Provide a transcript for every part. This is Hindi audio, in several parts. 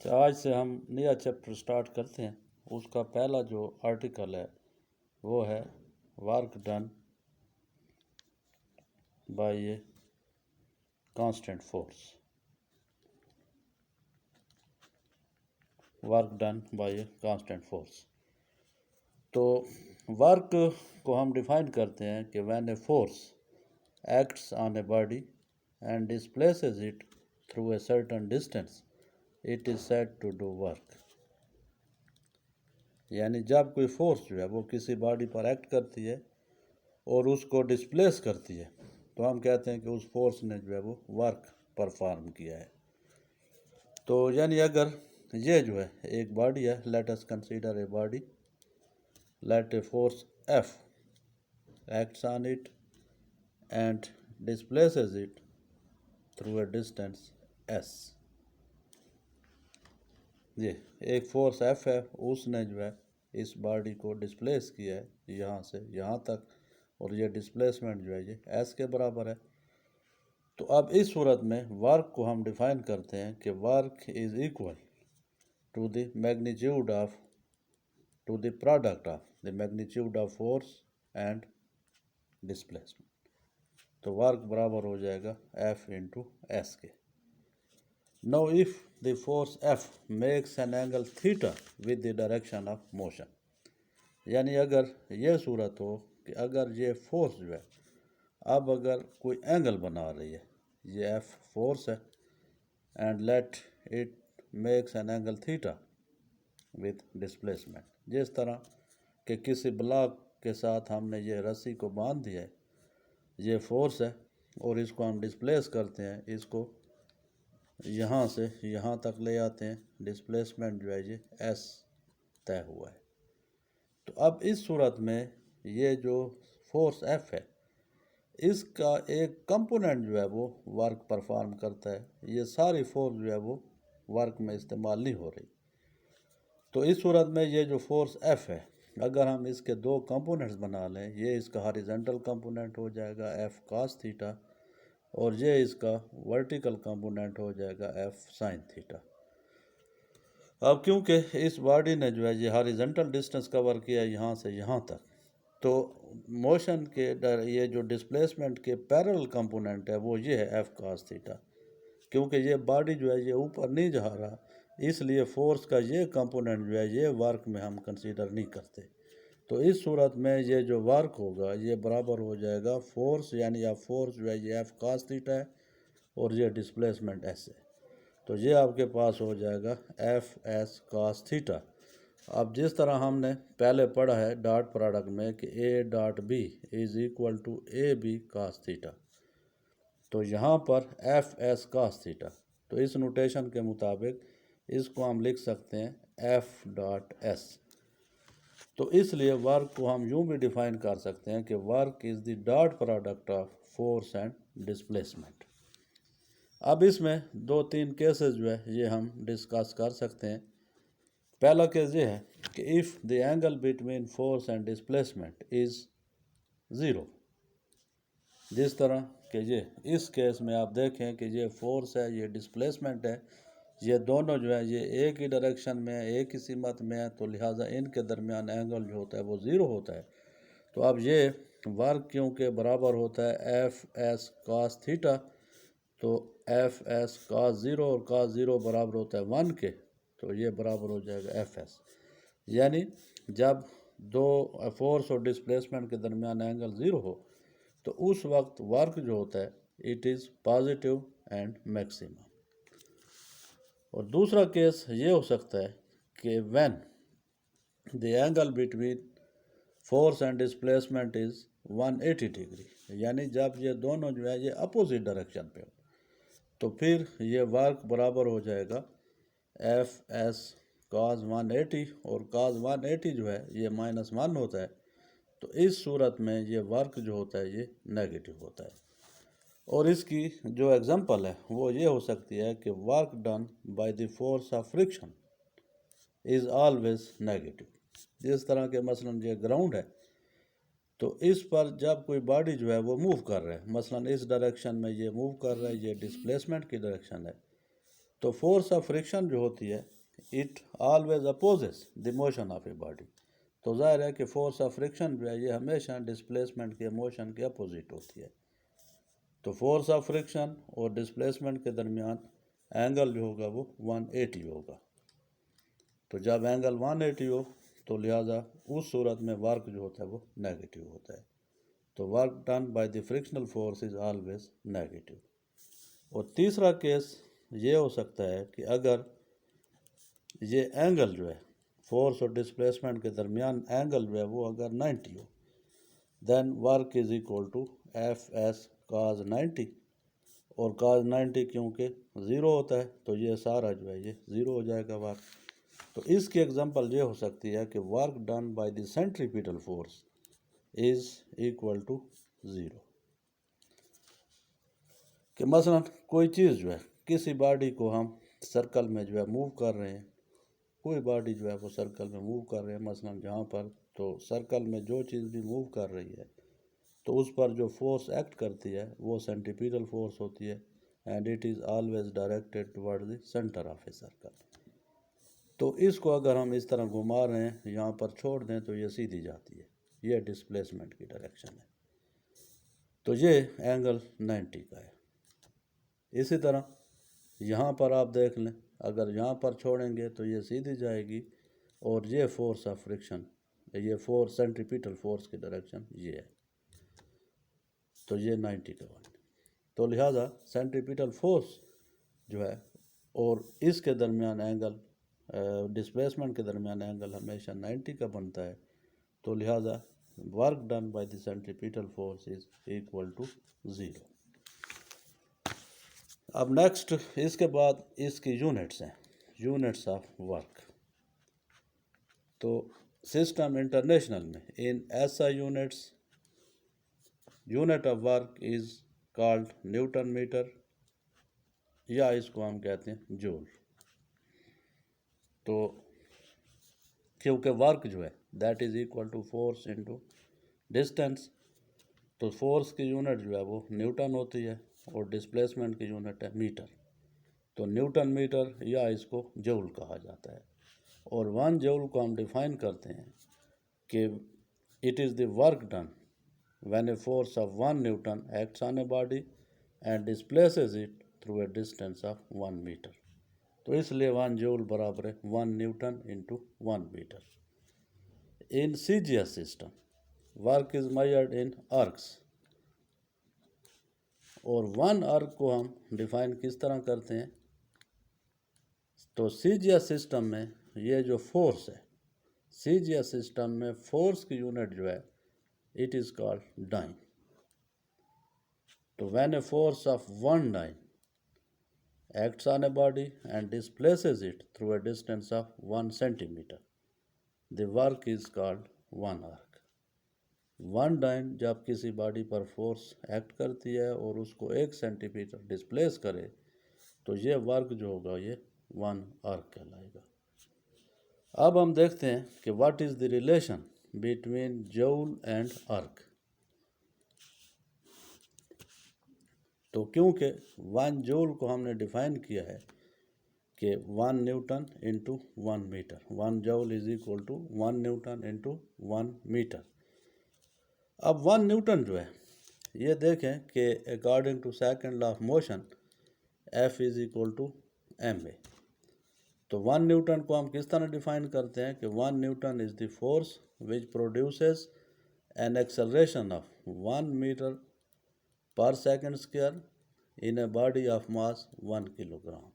अच्छा, आज से हम नया चैप्टर स्टार्ट करते हैं। उसका पहला जो आर्टिकल है वो है work done by a constant force. Work done by a constant force. तो वर्क को हम डिफाइन करते हैं कि when a force acts on a body and displaces it through a certain distance it is said to do work. यानी जब कोई फोर्स जो है वो किसी बॉडी पर एक्ट करती है और उसको डिस्प्लेस करती है तो हम कहते हैं कि उस फोर्स ने जो है वो वर्क परफॉर्म किया है। तो यानी अगर ये जो है एक बॉडी है, let us consider a body, let a force F acts on it and displaces it through a distance S। ये एक फोर्स F है, उसने जो है इस बॉडी को डिस्प्लेस किया है यहाँ से यहाँ तक, और ये डिस्प्लेसमेंट जो है ये S के बराबर है। तो अब इस सूरत में वर्क को हम डिफाइन करते हैं कि work is equal to the magnitude of to the product of the magnitude of force and displacement. तो वर्क बराबर हो जाएगा F इंटू S के। Now if the force F makes an angle theta with the direction of motion, यानी अगर यह सूरत हो कि अगर ये फोर्स जो है अब अगर कोई एंगल बना रही है, ये F फोर्स है and let it makes an angle theta with displacement. जिस तरह कि किसी ब्लॉक के साथ हमने ये रस्सी को बांध दिया है, ये फोर्स है और इसको हम डिस्प्लेस करते हैं, इसको यहाँ से यहाँ तक ले आते हैं, डिस्प्लेसमेंट जो है ये S तय हुआ है। तो अब इस सूरत में ये जो फोर्स F है इसका एक कंपोनेंट जो है वो वर्क परफॉर्म करता है, ये सारी फोर्स जो है वो वर्क में इस्तेमाल नहीं हो रही। तो इस सूरत में ये जो फोर्स F है अगर हम इसके दो कंपोनेंट्स बना लें, ये इसका हॉरिजॉन्टल कंपोनेंट हो जाएगा F cos थीटा और ये इसका वर्टिकल कंपोनेंट हो जाएगा F sin थीटा। अब क्योंकि इस बॉडी ने जो है ये हॉरिजॉन्टल डिस्टेंस कवर किया यहाँ से यहाँ तक, तो मोशन के ये जो डिस्प्लेसमेंट के पैरेलल कंपोनेंट है वो ये है F cos थीटा। क्योंकि ये बॉडी जो है ये ऊपर नहीं जा रहा, इसलिए फोर्स का ये कंपोनेंट जो है ये वर्क में हम कंसीडर नहीं करते। तो इस सूरत में ये जो वर्क होगा ये बराबर हो जाएगा फोर्स, यानी अब फोर्स जो है ये F cos थीटा है और ये डिस्प्लेसमेंट S है। तो ये आपके पास हो जाएगा F S cos थीटा। अब जिस तरह हमने पहले पढ़ा है डॉट प्रोडक्ट में कि A dot B is equal to AB cos theta, तो यहाँ पर F S cos थीटा, तो इस नोटेशन के मुताबिक इसको हम लिख सकते हैं F डॉट S। तो इसलिए वर्क को हम यूँ भी डिफाइन कर सकते हैं कि work is the dot product of force and displacement. अब इसमें दो तीन केसेस जो है ये हम डिस्कस कर सकते हैं। पहला केस ये है कि if the angle between force and displacement is zero. जिस तरह कि ये इस केस में आप देखें कि ये फोर्स है, ये डिस्प्लेसमेंट है, ये दोनों जो है ये एक ही डायरेक्शन में है, एक ही सीमत में है, तो लिहाजा इनके दरमियान एंगल जो होता है वो ज़ीरो होता है। तो अब ये वर्क क्योंकि बराबर होता है F S cos थीटा, तो F S cos ज़ीरो और cos ज़ीरो बराबर होता है 1 के, तो ये बराबर हो जाएगा F S। यानी जब दो फोर्स और डिस्प्लेसमेंट के दरमियान एंगल ज़ीरो हो तो उस वक्त वर्क जो होता है it is positive and maximum. और दूसरा केस ये हो सकता है कि when the angle between force and displacement is 180 degree, यानी जब ये दोनों जो है ये अपोजिट डायरेक्शन पे हो, तो फिर ये वर्क बराबर हो जाएगा F S cos 180 और cos 180 जो है ये -1 होता है। तो इस सूरत में ये वर्क जो होता है ये नेगेटिव होता है। और इसकी जो एग्जांपल है वो ये हो सकती है कि work done by the force of friction is always negative. जिस तरह के मसलन ये ग्राउंड है, तो इस पर जब कोई बॉडी जो है वो मूव कर रहा है, मसलन इस डायरेक्शन में ये मूव कर रहा है, ये डिस्प्लेसमेंट की डायरेक्शन है, तो फोर्स ऑफ फ्रिक्शन जो होती है it always opposes the motion of a body. तो जाहिर है कि फोर्स ऑफ फ्रिक्शन जो है ये हमेशा डिस्प्लेसमेंट के मोशन के अपोजिट होती है। तो फोर्स ऑफ फ्रिक्शन और डिस्प्लेसमेंट के दरमियान एंगल जो होगा वो 180 होगा। तो जब एंगल 180 हो तो लिहाजा उस सूरत में वर्क जो होता है वो नेगेटिव होता है। तो work done by the frictional force is always negative. और तीसरा केस ये हो सकता है कि अगर ये एंगल जो है फोर्स और डिस्प्लेसमेंट के दरमियान एंगल जो है वो अगर 90 हो, then work is equal to F S cos 90। और काज 90 क्योंकि ज़ीरो होता है तो ये सारा जो है ये ज़ीरो हो जाएगा वर्क। तो इसकी एग्जांपल ये हो सकती है कि work done by the centripetal force is equal to zero. कि मसलन कोई चीज़ जो है किसी बॉडी को हम सर्कल में जो है मूव कर रहे हैं, कोई बॉडी जो है वो सर्कल में मूव कर रहे हैं मसलन जहाँ पर, तो सर्कल में जो चीज़ भी मूव कर रही है तो उस पर जो फोर्स एक्ट करती है वो सेंट्रीपिटल फोर्स होती है and it is always directed toward the centre of a circle. तो इसको अगर हम इस तरह घुमा रहे हैं यहाँ पर छोड़ दें तो ये सीधी जाती है, ये डिस्प्लेसमेंट की डायरेक्शन है। तो ये एंगल 90 का है। इसी तरह यहाँ पर आप देख लें, अगर यहाँ पर छोड़ेंगे तो ये सीधी जाएगी और ये फोर्स ऑफ फ्रिक्शन, ये फोर्स सेंट्रीपिटल फोर्स की डायरेक्शन ये है, तो ये 90 का बन। तो लिहाजा सेंट्रीपिटल फोर्स जो है और इसके दरमियान एंगल डिस्प्लेसमेंट के दरमियान एंगल हमेशा 90 का बनता है। तो लिहाजा work done by the centripetal force is equal to zero. अब नेक्स्ट इसके बाद इसकी यूनिट्स हैं, यूनिट्स ऑफ वर्क। तो सिस्टम इंटरनेशनल में in SI units unit of work is called newton metre, या इसको हम कहते हैं जूल। तो क्योंकि वर्क जो है that is equal to force into distance, तो फोर्स की यूनिट जो है वो न्यूटन होती है और डिस्प्लेसमेंट की यूनिट है मीटर। तो न्यूटन मीटर या इसको जूल कहा जाता है। और 1 जूल को हम डिफाइन करते हैं कि it is the work done when a force of 1 newton acts on a body and displaces it through a distance of 1 metre. तो इसलिए 1 जूल बराबर है 1 newton into 1 metre. In CGS system work is measured in ergs. और 1 अर्क को हम डिफाइन किस तरह करते हैं, तो CGS सिस्टम में ये जो फोर्स है, CGS सिस्टम में फोर्स की यूनिट जो है इट इज़ कॉल्ड डाइन। तो when a force of 1 dyne acts on a body and displaces it through a distance of 1 centimeter, the work is called 1 arc। 1 dine जब किसी बॉडी पर फोर्स एक्ट करती है और उसको 1 सेंटीमीटर डिस्प्लेस करे तो ये वर्क जो होगा ये 1 आर्क कहलाएगा। अब हम देखते हैं कि what is the relation between joule and arc. तो क्योंकि 1 जूल को हमने डिफाइन किया है कि 1 newton into 1 metre, 1 joule is equal to 1 newton into 1 metre. अब 1 न्यूटन जो है ये देखें कि according to second law of motion F is equal to ma। तो 1 न्यूटन को हम किस तरह डिफाइन करते हैं कि 1 newton is the force which produces an acceleration of 1 metre per second square in a body of mass 1 kilogram.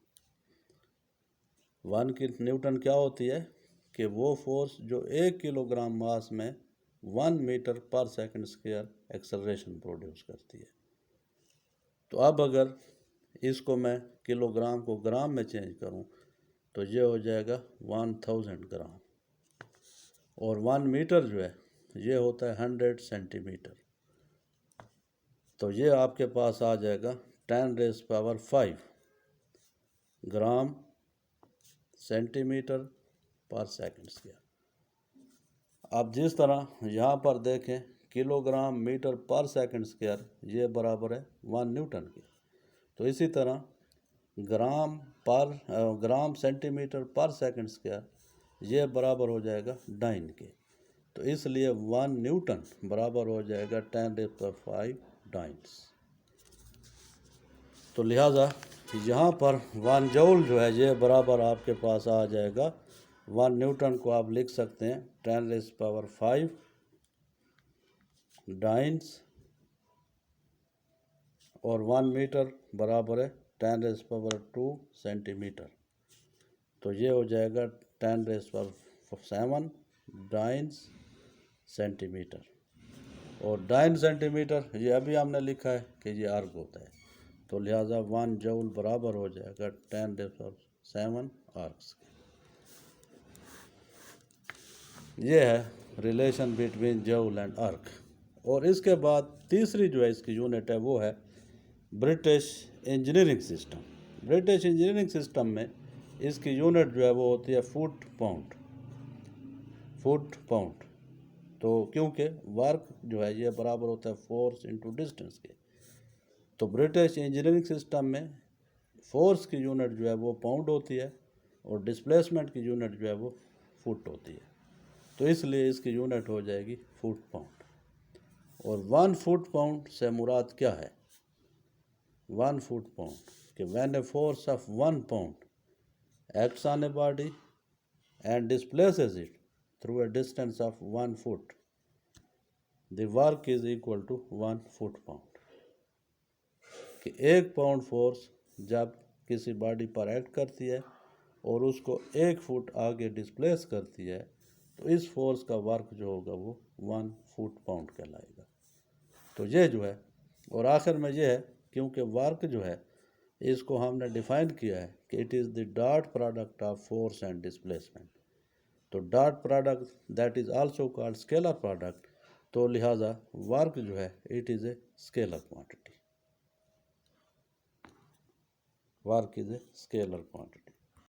1 की न्यूटन क्या होती है कि वो फोर्स जो 1 किलोग्राम मास में 1 metre per second square acceleration produce करती है। तो अब अगर इसको मैं किलोग्राम को ग्राम में चेंज करूं तो ये हो जाएगा 1000 ग्राम। और 1 मीटर जो है ये होता है 100 सेंटीमीटर। तो ये आपके पास आ जाएगा 10⁵ ग्राम सेंटीमीटर पर सेकंड स्क्वायर। अब जिस तरह यहाँ पर देखें kilogram metre per second square ये बराबर है 1 न्यूटन के, तो इसी तरह ग्राम पर ग्राम सेंटीमीटर पर सेकंड स्क्वायर, ये बराबर हो जाएगा डाइन के। तो इसलिए 1 न्यूटन बराबर हो जाएगा 10⁵ डाइन्स। तो लिहाजा यहाँ पर 1 जूल जो है ये बराबर आपके पास आ जाएगा 1 न्यूटन को आप लिख सकते हैं 10⁵ डाइन्स, और 1 मीटर बराबर है 10⁻² सेंटीमीटर। तो ये हो जाएगा 10⁷ डाइन्स सेंटीमीटर। और डाइन सेंटीमीटर ये अभी हमने लिखा है कि ये अर्ग होता है, तो लिहाजा 1 जूल बराबर हो जाएगा 10⁷ अर्ग्स। ये है रिलेशन बिटवीन जूल एंड अर्ग। और इसके बाद तीसरी जो है इसकी यूनिट है वो है British engineering system. British engineering system में इसकी यूनिट जो है वो होती है फुट पाउंड। फुट पाउंड तो क्योंकि वर्क जो है ये बराबर होता है फोर्स इनटू डिस्टेंस के। तो ब्रिटिश इंजीनियरिंग सिस्टम में फोर्स की यूनिट जो है वो पाउंड होती है और डिस्प्लेसमेंट की यूनिट जो है वो फुट होती है। तो इसलिए इसकी यूनिट हो जाएगी फुट पाउंड। और 1 फुट पाउंड से मुराद क्या है? 1 फुट पाउंड कि when a force of 1 pound acts on a body and displaces it through a distance of 1 foot, the work is equal to 1 foot pound। कि 1 पाउंड फोर्स जब किसी बॉडी पर एक्ट करती है और उसको 1 फुट आगे डिस्प्लेस करती है तो इस फोर्स का वर्क जो होगा वो 1 फुट पाउंड कहलाएगा। तो ये जो है, और आखिर में ये है क्योंकि वर्क जो है इसको हमने डिफाइन किया है कि it is the dot product of force and displacement. तो dot product that is also called scalar product. तो लिहाजा वर्क जो है it is a scalar quantity. Work is a scalar quantity.